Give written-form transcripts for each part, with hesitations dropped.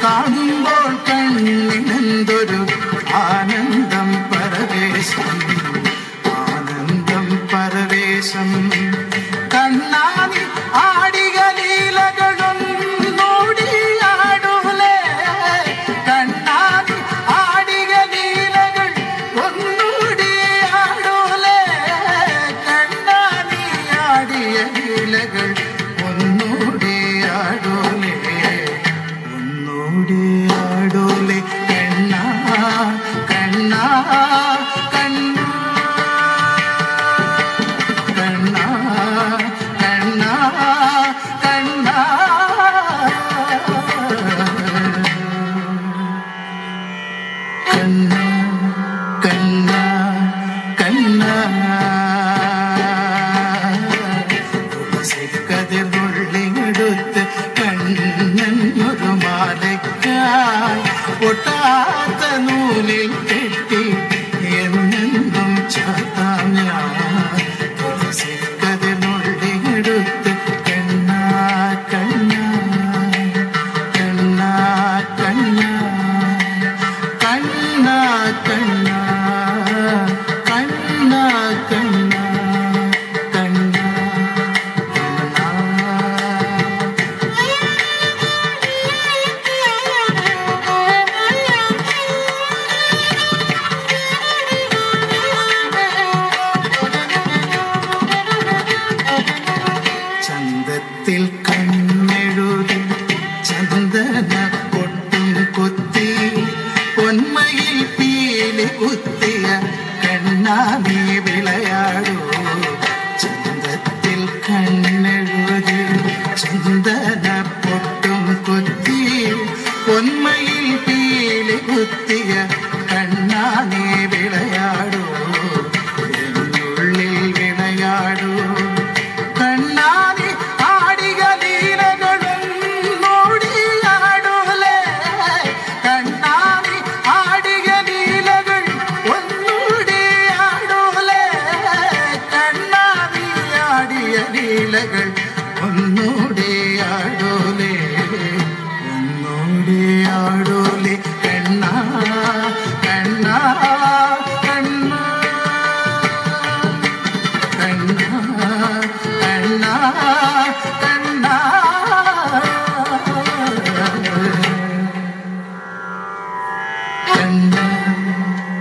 കാണുമ്പോൾ കണ്ണിനെന്തൊരു ആനന്ദം പരവേശം, ആനന്ദം പരവേശം. കണ്ണാനി ആടിക ലീലകളൊന്നോടിയാടൂലേ, കണ്ണാനി ആടിക ലീലകൾ ഒന്നോടിയാടൂലേ, കണ്ണാനി ആടിയ ലീലകൾ ഒന്നോടിയാടൂലേ, ഒന്നോടിയാടൂലേ. കണ്ണാ കണ്ണാ കണ്ണാ കണ്ണാ കണ്ണാ കണ്ണാ. കണ്ണാ കണ്ണാ കണ്ണാ തുളസിക്കതിർന്നുള്ളിയെടുത്ത് കണ്ണനൊരു മാലയ്ക്കായി പൊട്ടാത്ത നൂലിൽ കെട്ടി എന്നെന്നും ചാത്താം ഞാൻ. തുളസിക്കതിർന്നുള്ളിയെടുത്ത് കണ്ണാ കണ്ണാ കണ്ണാ കണ്ണാ കണ്ണാ കണ്ണാ കണ്ണാ കണ്ണാ കണ്ണാ. ചന്തത്തിൽ കണ്ണെഴുതി ചന്ദന പൊട്ടും കൊത്തി പൊന്മയിൽ പീലി കുത്തിയ കണ്ണാ നീ വിളയാടൂ. ചന്തത്തിൽ കണ്ണെഴുതി ചന്ദന പൊട്ടും കൊത്തി പൊന്മയിൽ പീലി കുത്തിയ കണ്ണാ നീ വിളയാടൂ, എന്നുള്ളിൽ വിളയാടൂ. കണ്ണാനി ആടിക ലീലകളൊന്നോടിയാടൂലേ, കണ്ണാനി ആടിക ലീലകൾ ഒന്നോടിയാടൂലേ, കണ്ണാനി ആടിയ ലീലകൾ ഒന്നോടിയാടൂലേ, ഒന്നോടിയാടൂലേ. കണ്ണാ കണ്ണാ കണ്ണാ കണ്ണാ കണ്ണാ കണ്ണാ. കണ്ണാ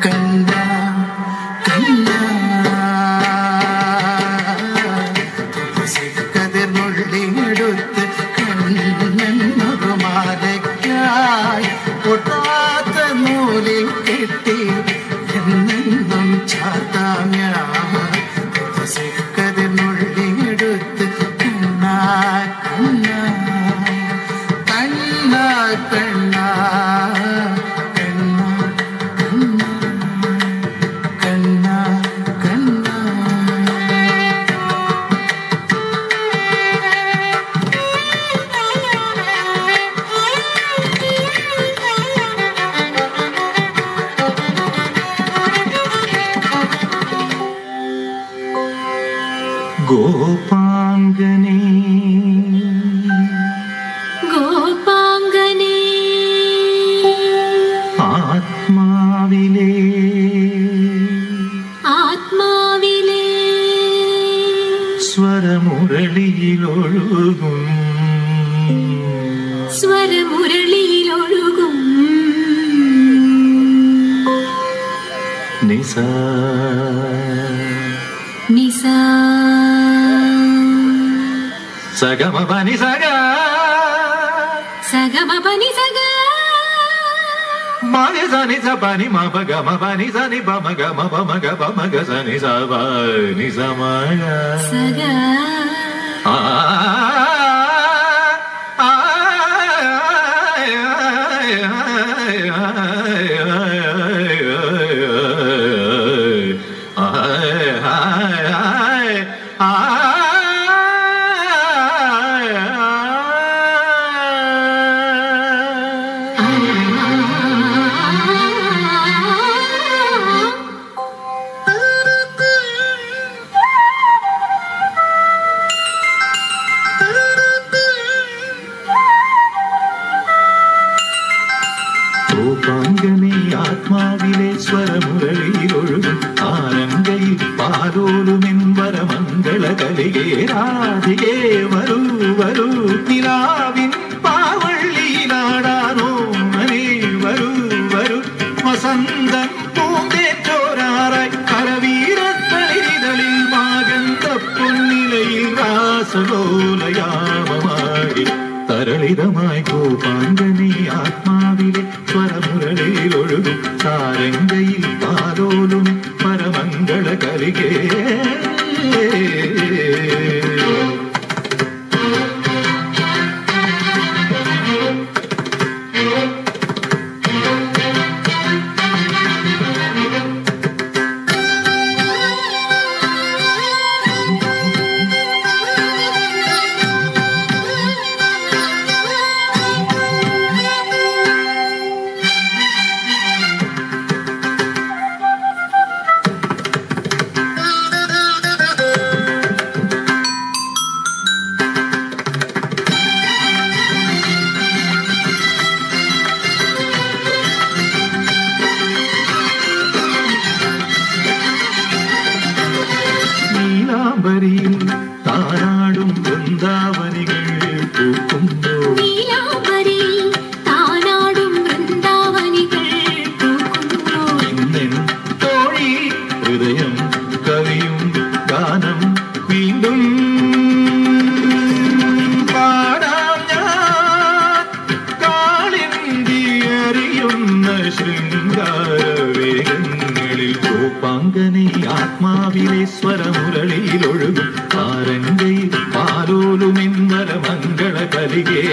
കണ്ണാ കണ്ണാ തുളസിക്കതിർന്നുള്ളിയെടുത്ത് കണ്ണനൊരു മാലയ്ക്കായി പൊട്ടാത്ത നൂലിൽ കെട്ടി എന്നെന്നും ചാത്താം ഞാൻ. തുളസിക്കതിർന്നുള്ളിയെടുത്ത് കണ്ണാ കണ്ണാ കണ്ണാ കണ്ണാ കണ്ണാ കണ്ണാ കണ്ണാ. ഗോപാംഗനേ ഗോപാംഗനേ ആത്മാവിലേ ആത്മാവിലേ സ്വരമുരളിയിലൊഴുകും സ്വരമുരളിയിലൊഴുകും നിസ നിസ സഗമ പനി സഗ സഗമ പനി സഗ മനി സനി സ പനി മപ ഗമ പനി സനി പമ ഗമ പമ ഗ പമ ഗ സനി സ പനി സമഗ സഗ ആ ആത്മാവിലെ സ്വരമുരളിയിലൊഴുകും ആനന്ദയിൽ പാലോലുമെൻ വരമംഗള കലികേ രാധികേ വരൂ വരൂ നിലാവിൻ പാവള്ളിയിലാടാനോ മനേ വരൂ വരൂ വസന്തം പൂന്തേറ്റോരാറായി കരവീരത്തളിരിതളിൽ മാകന്ത പൊന്നിലയിൽ രാസലോലയാമമായി തരളിതമായി ഗോപാംഗനീ ആത്മാവിലെ സ്വരമുരളിയിലൊഴുകും താരങ്കയിൽ പാലോലും പരമംഗള കലികേ നീലാംബരിയിൽ താരാടും വൃന്ദാവനികൾ പൂക്കുമ്പോൾ നീലാംബരിയിൽ താനാടും വൃന്ദാവനികൾ പൂക്കുമ്പോൾ ഇന്നെൻ തോഴി ഹൃദയം കവിയും ഗാനം വീണ്ടും പാടാം ഞാൻ കാളിന്തി അറിയുന്ന ശൃംഗാരവേഗങ്ങളിൽ ഗോപാംഗനേ ആത്മാവിലെ സ്വരമുരളിയിലൊഴുകും താരങ്കയിൽ പാലോലുമെൻ വരമംഗള കലികേ